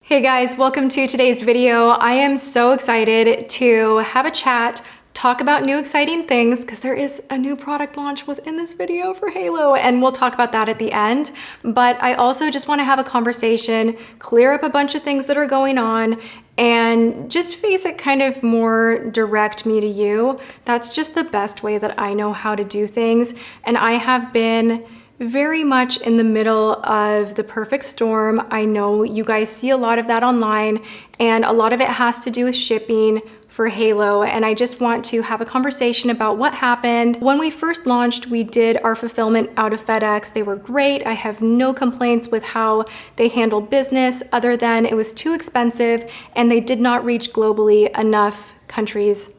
Hey guys, welcome to today's video. I am so excited to have a chat, talk about new exciting things, because there is a new product launch within this video for Halo, and we'll talk about that at the end. But I also just want to have a conversation, clear up a bunch of things that are going on, and just face it kind of more direct me to you. That's just the best way that I know how to do things. And I have been very much in the middle of the perfect storm. I know you guys see a lot of that online, and a lot of it has to do with shipping for Halo, and I just want to have a conversation about what happened. When we first launched, we did our fulfillment out of FedEx. They were great. I have no complaints with how they handled business, other than it was too expensive and they did not reach globally enough countries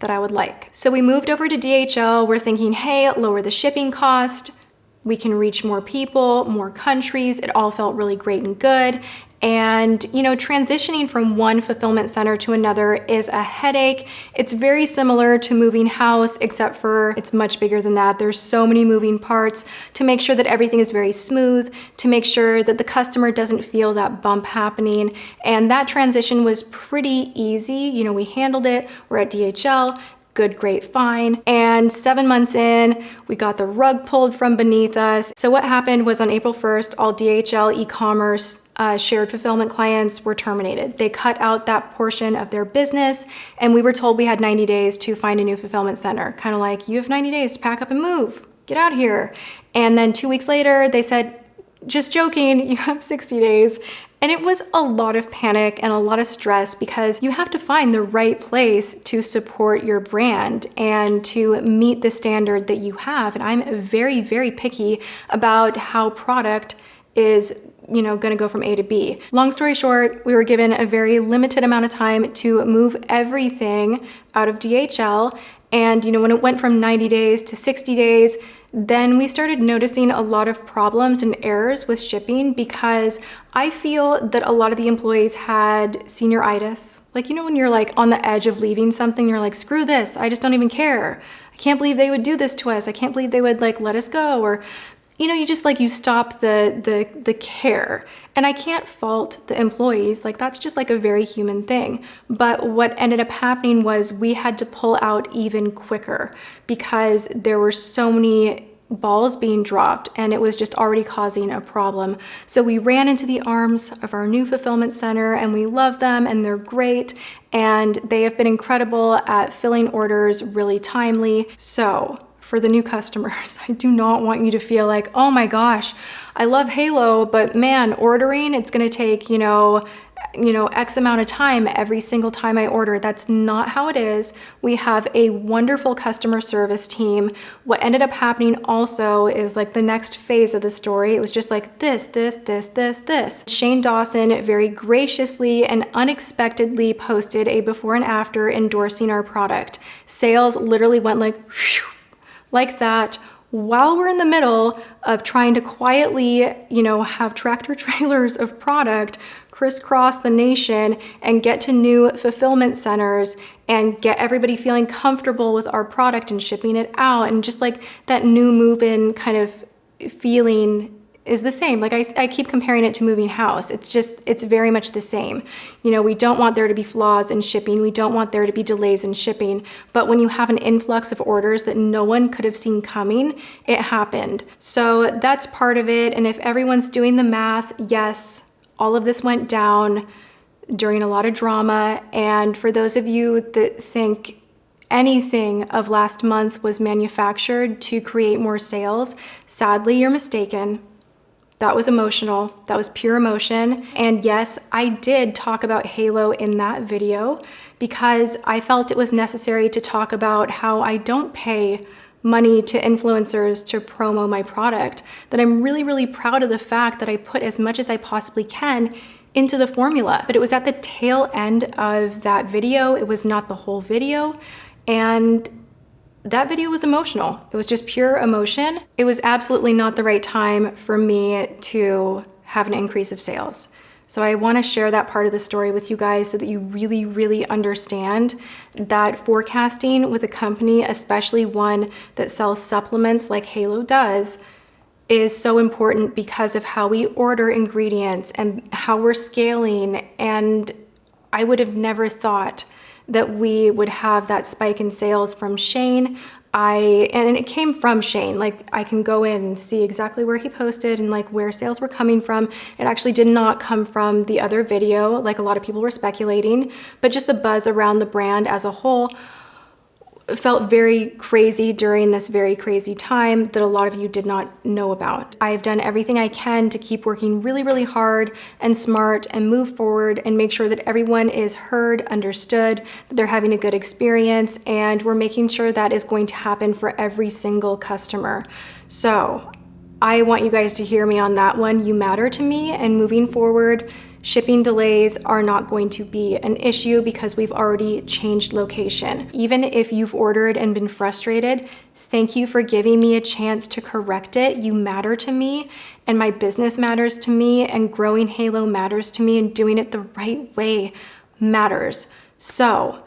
that I would like. So we moved over to DHL. We're thinking, hey, lower the shipping cost. We can reach more people, more countries. It all felt really great and good. And, you know, transitioning from one fulfillment center to another is a headache. It's very similar to moving house, except for it's much bigger than that. There's so many moving parts to make sure that everything is very smooth, to make sure that the customer doesn't feel that bump happening. And that transition was pretty easy. You know, we handled it. We're at DHL. Good, great, fine. And 7 months in, we got the rug pulled from beneath us. So what happened was on April 1st, all DHL e-commerce shared fulfillment clients were terminated. They cut out that portion of their business, and we were told we had 90 days to find a new fulfillment center. Kind of like, you have 90 days to pack up and move. Get out of here. And then 2 weeks later, they said, just joking, you have 60 days. And it was a lot of panic and a lot of stress, because you have to find the right place to support your brand and to meet the standard that you have. And I'm very, very picky about how product is, you know, going to go from A to B. Long story short, we were given a very limited amount of time to move everything out of DHL. And, you know, when it went from 90 days to 60 days, then we started noticing a lot of problems and errors with shipping, because I feel that a lot of the employees had senioritis. Like, you know, when you're like on the edge of leaving something, you're like, screw this, I just don't even care. I can't believe they would do this to us. I can't believe they would like let us go. Or, you know, you just like, you stop the care. And I can't fault the employees, like that's just like a very human thing. But what ended up happening was we had to pull out even quicker, because there were so many balls being dropped and it was just already causing a problem. So we ran into the arms of our new fulfillment center, and we love them and they're great. And they have been incredible at filling orders really timely. So for the new customers, I do not want you to feel like, oh my gosh, I love Halo, but man, ordering, it's gonna take, you know, X amount of time every single time I order. That's not how it is. We have a wonderful customer service team. What ended up happening also is like the next phase of the story. It was just like this. Shane Dawson very graciously and unexpectedly posted a before and after endorsing our product. Sales literally went like that, while we're in the middle of trying to quietly, you know, have tractor trailers of product crisscross the nation and get to new fulfillment centers and get everybody feeling comfortable with our product and shipping it out. And just like that new move-in kind of feeling is the same. Like I keep comparing it to moving house. It's very much the same. You know, we don't want there to be flaws in shipping. We don't want there to be delays in shipping. But when you have an influx of orders that no one could have seen coming, it happened. So that's part of it. And if everyone's doing the math, yes, all of this went down during a lot of drama. And for those of you that think anything of last month was manufactured to create more sales, sadly, you're mistaken. That was emotional. That was pure emotion. And yes, I did talk about Halo in that video, because I felt it was necessary to talk about how I don't pay money to influencers to promo my product, that I'm really, really proud of the fact that I put as much as I possibly can into the formula. But it was at the tail end of that video. It was not the whole video. And that video was emotional. It was just pure emotion. It was absolutely not the right time for me to have an increase of sales. So I want to share that part of the story with you guys so that you really, really understand that forecasting with a company, especially one that sells supplements like Halo does, is so important because of how we order ingredients and how we're scaling. And I would have never thought that we would have that spike in sales from Shane. And it came from Shane. Like, I can go in and see exactly where he posted and like where sales were coming from. It actually did not come from the other video, like a lot of people were speculating, but just the buzz around the brand as a whole felt very crazy during this very crazy time that a lot of you did not know about. I've done everything I can to keep working really, really hard and smart and move forward and make sure that everyone is heard, understood, that they're having a good experience, and we're making sure that is going to happen for every single customer. So I want you guys to hear me on that one. You matter to me, and moving forward, shipping delays are not going to be an issue because we've already changed location. Even if you've ordered and been frustrated, thank you for giving me a chance to correct it. You matter to me, and my business matters to me, and growing Halo matters to me, and doing it the right way matters. So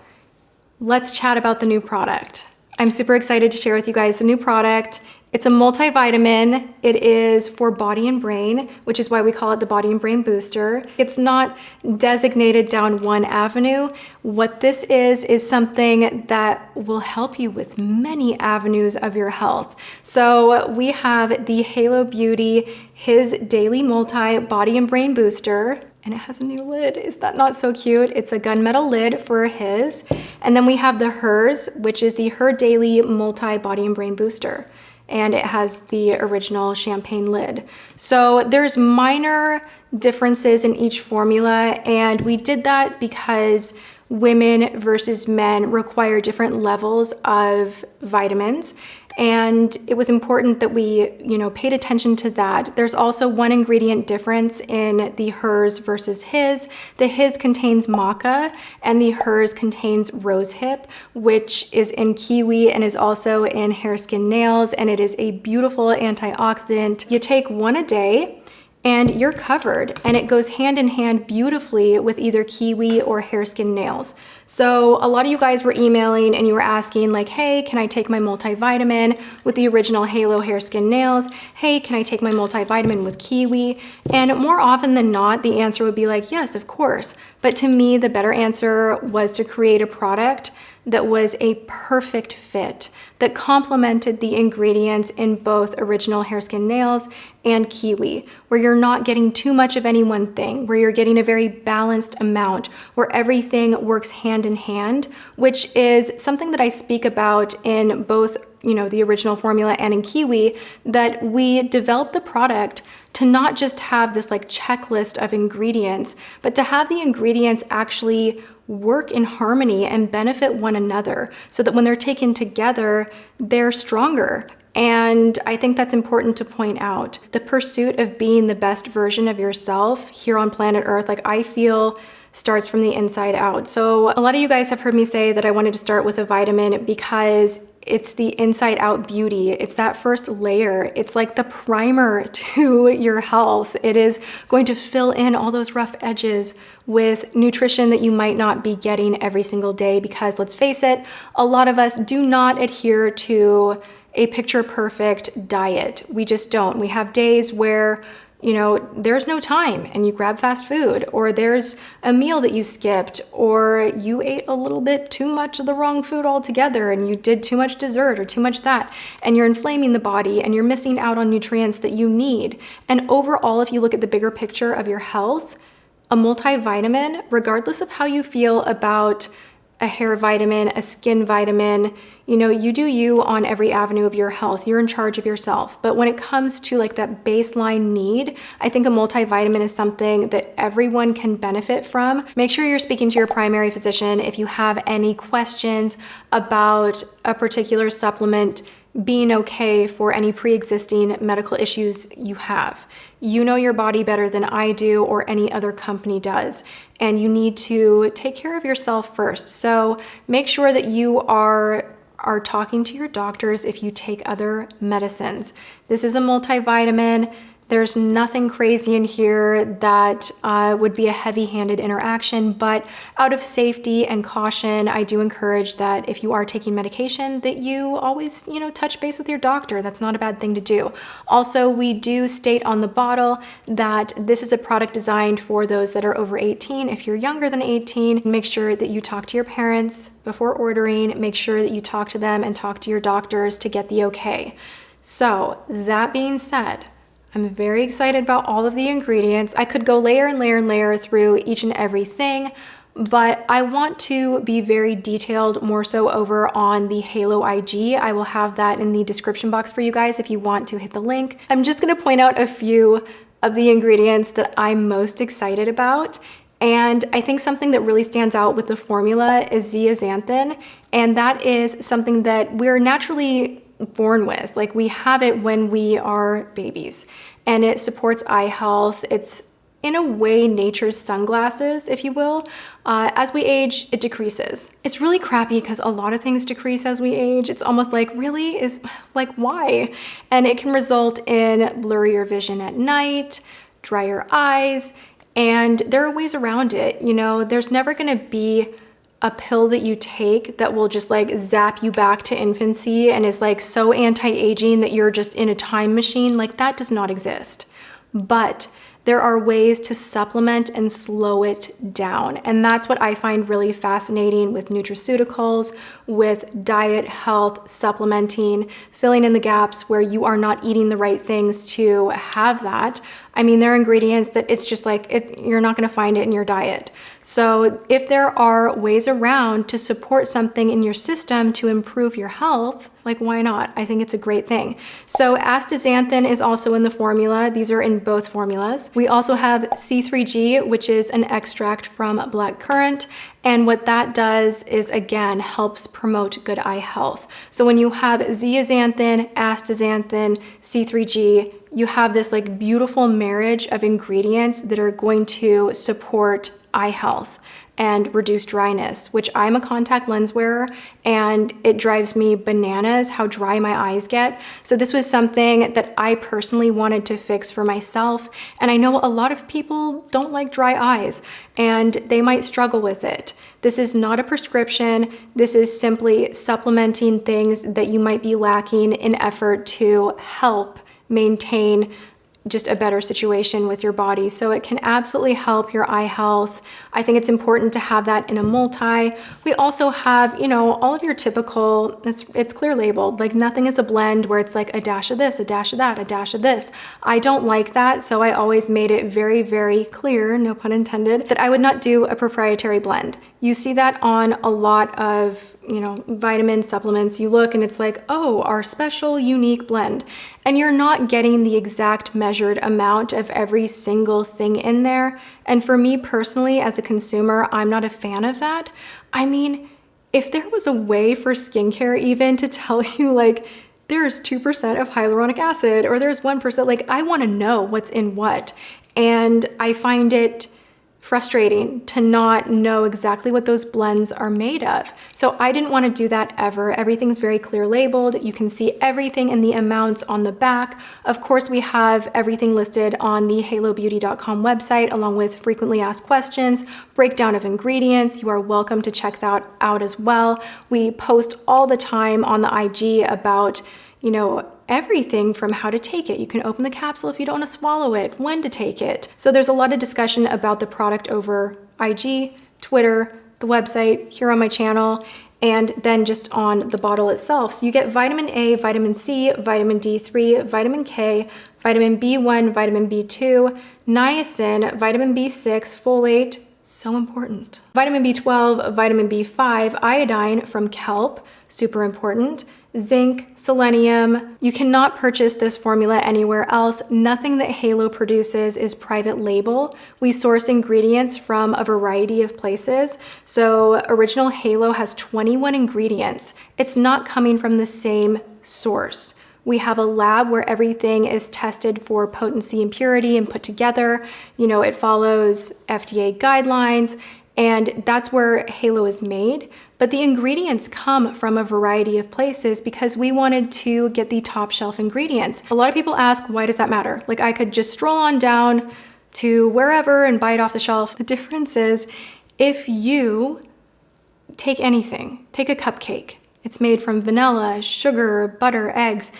let's chat about the new product. I'm super excited to share with you guys the new product. It's a multivitamin. It is for body and brain, which is why we call it the Body and Brain Booster. It's not designated down one avenue. What this is something that will help you with many avenues of your health. So we have the Halo Beauty, his daily multi body and brain booster, and it has a new lid. Is that not so cute? It's a gunmetal lid for his. And then we have the hers, which is the Her Daily Multi Body and Brain Booster. And it has the original champagne lid. So there's minor differences in each formula, and we did that because women versus men require different levels of vitamins, and it was important that we, paid attention to that. There's also one ingredient difference in the hers versus his. The his contains maca, and the hers contains rosehip, which is in kiwi and is also in hair, skin, nails, and it is a beautiful antioxidant. You take one a day, and you're covered, and it goes hand in hand beautifully with either kiwi or hair, skin, nails. So a lot of you guys were emailing and you were asking like, hey, can I take my multivitamin with the original Halo hair, skin, nails? Hey, can I take my multivitamin with kiwi? And more often than not, the answer would be like, yes, of course. But to me, the better answer was to create a product that was a perfect fit, that complemented the ingredients in both original hair, skin, nails and kiwi, where you're not getting too much of any one thing, where you're getting a very balanced amount, where everything works hand in hand, which is something that I speak about in both, the original formula and in kiwi, that we developed the product to not just have this like checklist of ingredients, but to have the ingredients actually work in harmony and benefit one another so that when they're taken together, they're stronger. And I think that's important to point out. The pursuit of being the best version of yourself here on planet Earth, like I feel, starts from the inside out. So a lot of you guys have heard me say that I wanted to start with a vitamin because it's the inside out beauty. It's that first layer. It's like the primer to your health. It is going to fill in all those rough edges with nutrition that you might not be getting every single day because let's face it, a lot of us do not adhere to a picture perfect diet. We just don't. We have days where there's no time and you grab fast food, or there's a meal that you skipped, or you ate a little bit too much of the wrong food altogether and you did too much dessert or too much that, and you're inflaming the body and you're missing out on nutrients that you need. And overall, if you look at the bigger picture of your health, a multivitamin, regardless of how you feel about a hair vitamin, a skin vitamin, you do you on every avenue of your health. You're in charge of yourself. But when it comes to like that baseline need, I think a multivitamin is something that everyone can benefit from. Make sure you're speaking to your primary physician if you have any questions about a particular supplement being okay for any pre-existing medical issues you have. You know your body better than I do or any other company does, and you need to take care of yourself first. So make sure that you are talking to your doctors if you take other medicines. This is a multivitamin. There's nothing crazy in here that would be a heavy-handed interaction, but out of safety and caution, I do encourage that if you are taking medication, that you always, touch base with your doctor. That's not a bad thing to do. Also, we do state on the bottle that this is a product designed for those that are over 18. If you're younger than 18, make sure that you talk to your parents before ordering. Make sure that you talk to them and talk to your doctors to get the okay. So, that being said, I'm very excited about all of the ingredients. I could go layer and layer and layer through each and every thing, but I want to be very detailed more so over on the Halo IG. I will have that in the description box for you guys if you want to hit the link. I'm just gonna point out a few of the ingredients that I'm most excited about. And I think something that really stands out with the formula is zeaxanthin, and that is something that we're naturally born with. Like, we have it when we are babies, and it supports eye health. It's in a way nature's sunglasses, if you will. As we age, it decreases. It's really crappy because a lot of things decrease as we age. It's almost like, really? Is like, why? And it can result in blurrier vision at night, drier eyes, and there are ways around it. There's never gonna be a pill that you take that will just like zap you back to infancy and is like so anti-aging that you're just in a time machine. Like, that does not exist. But there are ways to supplement and slow it down. And that's what I find really fascinating with nutraceuticals, with diet, health, supplementing, filling in the gaps where you are not eating the right things to have that. I mean, there are ingredients that it's just like, you're not gonna find it in your diet. So if there are ways around to support something in your system to improve your health, like, why not? I think it's a great thing. So astaxanthin is also in the formula. These are in both formulas. We also have C3G, which is an extract from blackcurrant. And what that does is, again, helps promote good eye health. So when you have zeaxanthin, astaxanthin, C3G, you have this like beautiful marriage of ingredients that are going to support eye health and reduce dryness, which I'm a contact lens wearer, and it drives me bananas how dry my eyes get. So this was something that I personally wanted to fix for myself. And I know a lot of people don't like dry eyes and they might struggle with it. This is not a prescription. This is simply supplementing things that you might be lacking in effort to help maintain just a better situation with your body. So it can absolutely help your eye health. I think it's important to have that in a multi. We also have, all of your typical, it's clear labeled, like nothing is a blend where it's like a dash of this, a dash of that, a dash of this. I don't like that. So I always made it very, very clear, no pun intended, that I would not do a proprietary blend. You see that on a lot of vitamin supplements. You look and it's like, oh, our special unique blend. And you're not getting the exact measured amount of every single thing in there. And for me personally, as a consumer, I'm not a fan of that. I mean, if there was a way for skincare even to tell you like, there's 2% of hyaluronic acid or there's 1%, like I want to know what's in what. And I find it frustrating to not know exactly what those blends are made of. So I didn't want to do that ever. Everything's very clear labeled. You can see everything in the amounts on the back. Of course, we have everything listed on the halobeauty.com website, along with frequently asked questions, breakdown of ingredients. You are welcome to check that out as well. We post all the time on the IG about everything from how to take it. You can open the capsule if you don't want to swallow it, when to take it. So there's a lot of discussion about the product over IG, Twitter, the website, here on my channel, and then just on the bottle itself. So you get vitamin A, vitamin C, vitamin D3, vitamin K, vitamin B1, vitamin B2, niacin, vitamin B6, folate, so important. Vitamin B12, vitamin B5, iodine from kelp, super important. Zinc, selenium. You cannot purchase this formula anywhere else. Nothing that Halo produces is private label. We source ingredients from a variety of places. So original Halo has 21 ingredients. It's not coming from the same source. We have a lab where everything is tested for potency and purity and put together. It follows FDA guidelines. and that's where Halo is made. But the ingredients come from a variety of places because we wanted to get the top shelf ingredients. A lot of people ask, why does that matter? Like, I could just stroll on down to wherever and buy it off the shelf. The difference is if you take anything, take a cupcake. It's made from vanilla, sugar, butter, eggs.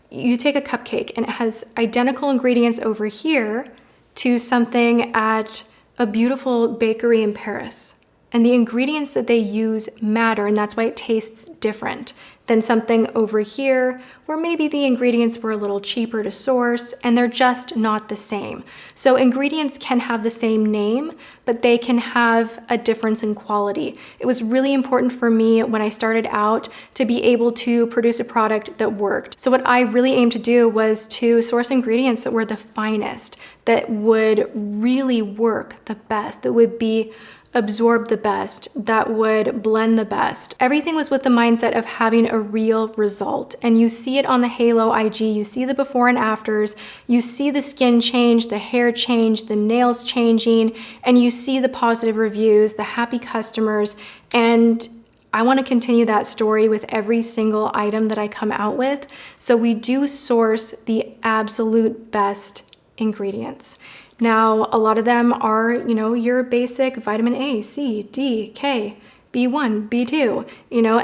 You take a cupcake and it has identical ingredients over here to something at a beautiful bakery in Paris. And the ingredients that they use matter, and that's why it tastes different than something over here where maybe the ingredients were a little cheaper to source and they're just not the same. So ingredients can have the same name, but they can have a difference in quality. It was really important for me when I started out to be able to produce a product that worked. So what I really aimed to do was to source ingredients that were the finest, that would really work the best, that would be absorb the best, that would blend the best. Everything was with the mindset of having a real result. And you see it on the Halo IG, you see the before and afters, you see the skin change, the hair change, the nails changing, and you see the positive reviews, the happy customers. And I want to continue that story with every single item that I come out with. So we do source the absolute best ingredients. Now, a lot of them are, your basic vitamin A, C, D, K, B1, B2,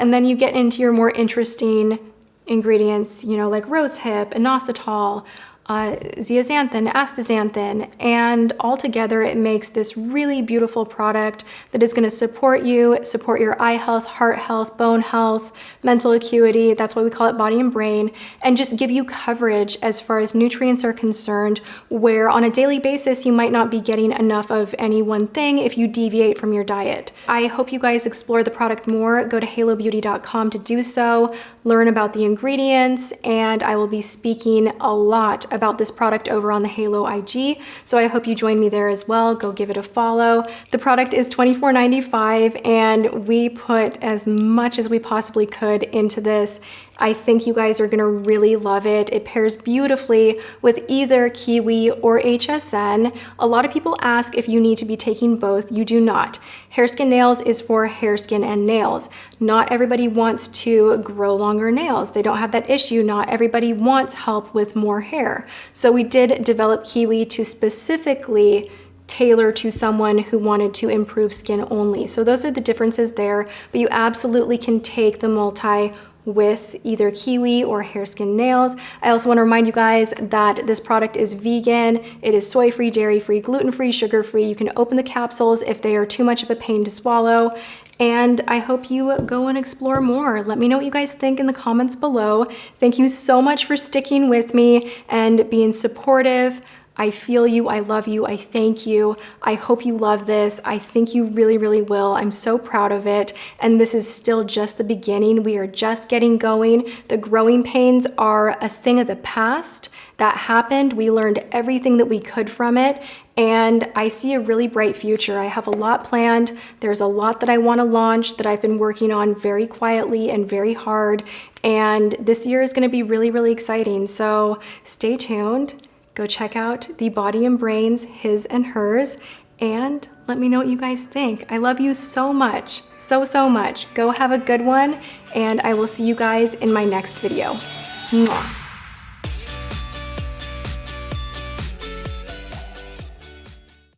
and then you get into your more interesting ingredients, like rosehip, inositol, zeaxanthin, astaxanthin, and altogether it makes this really beautiful product that is going to support you, support your eye health, heart health, bone health, mental acuity, that's why we call it body and brain, and just give you coverage as far as nutrients are concerned, where on a daily basis you might not be getting enough of any one thing if you deviate from your diet. I hope you guys explore the product more. Go to halobeauty.com to do so, learn about the ingredients, and I will be speaking a lot about this product over on the Halo IG, so I hope you join me there as well. Go give it a follow. The product is $24.95 and we put as much as we possibly could into this. I think you guys are gonna really love it. It pairs beautifully with either kiwi or HSN. A lot of people ask if you need to be taking both. You do not. Hair Skin Nails is for hair, skin, and nails. Not everybody wants to grow longer nails. They don't have that issue. Not everybody wants help with more hair. So we did develop kiwi to specifically tailor to someone who wanted to improve skin only. So those are the differences there, but you absolutely can take the multi with either kiwi or hair, skin, nails. I also want to remind you guys that this product is vegan. It is soy-free, dairy-free, gluten-free, sugar-free. You can open the capsules if they are too much of a pain to swallow. And I hope you go and explore more. Let me know what you guys think in the comments below. Thank you so much for sticking with me and being supportive. I feel you, I love you, I thank you. I hope you love this. I think you really, really will. I'm so proud of it. And this is still just the beginning. We are just getting going. The growing pains are a thing of the past. That happened. We learned everything that we could from it. And I see a really bright future. I have a lot planned. There's a lot that I want to launch that I've been working on very quietly and very hard. And this year is going to be really, really exciting. So stay tuned. Go check out the Body and Brains, his and hers, and let me know what you guys think. I love you so much, so, so much. Go have a good one, and I will see you guys in my next video. Mwah.